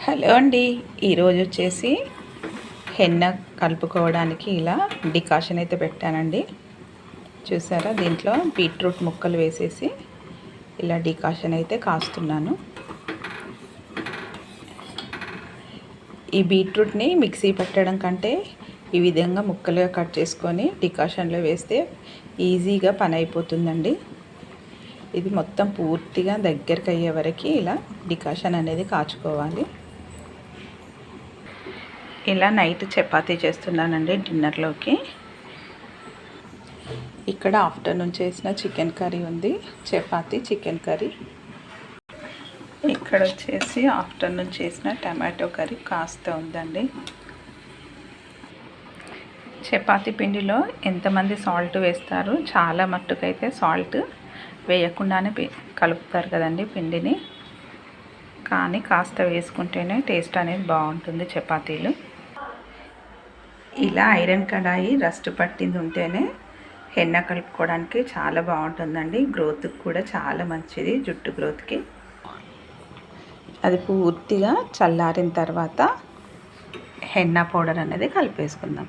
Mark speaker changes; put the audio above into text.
Speaker 1: Hello అండి. ఈరోజు వచ్చేసి హెన్న కలుపుకోవడానికి ఇలా డికాషన్ అయితే పెట్టానండి. చూసారా, దీంట్లో బీట్రూట్ ముక్కలు వేసేసి ఇలా డికాషన్ అయితే కాస్తున్నాను. ఈ బీట్రూట్ని మిక్సీ పెట్టడం కంటే ఈ విధంగా ముక్కలుగా కట్ చేసుకొని డికాషన్లో వేస్తే ఈజీగా పని అయిపోతుందండి. ఇది మొత్తం పూర్తిగా దగ్గరికి అయ్యే వరకు ఇలా డికాషన్ అనేది కాచుకోవాలి. ఇలా నైట్ చపాతీ చేస్తున్నానండి డిన్నర్లోకి. ఇక్కడ ఆఫ్టర్నూన్ చేసిన చికెన్ కర్రీ ఉంది, చపాతీ చికెన్ కర్రీ. ఇక్కడ వచ్చేసి ఆఫ్టర్నూన్ చేసిన టమాటో కర్రీ కాస్త ఉందండి. చపాతీ పిండిలో ఎంతమంది సాల్ట్ వేస్తారు? చాలా మట్టుకైతే సాల్ట్ వేయకుండానే కలుపుతారు కదండి పిండిని. కానీ కాస్త వేసుకుంటేనే టేస్ట్ అనేది బాగుంటుంది చపాతీలు. ఇలా ఐరన్ కడాయి రస్ట్ పట్టింది ఉంటేనే హెన్న కలుపుకోవడానికి చాలా బాగుంటుందండి. గ్రోత్కి కూడా చాలా మంచిది, జుట్టు గ్రోత్కి. అది పూర్తిగా చల్లారిన తర్వాత హెన్న పౌడర్ అనేది కలిపేసుకుందాం.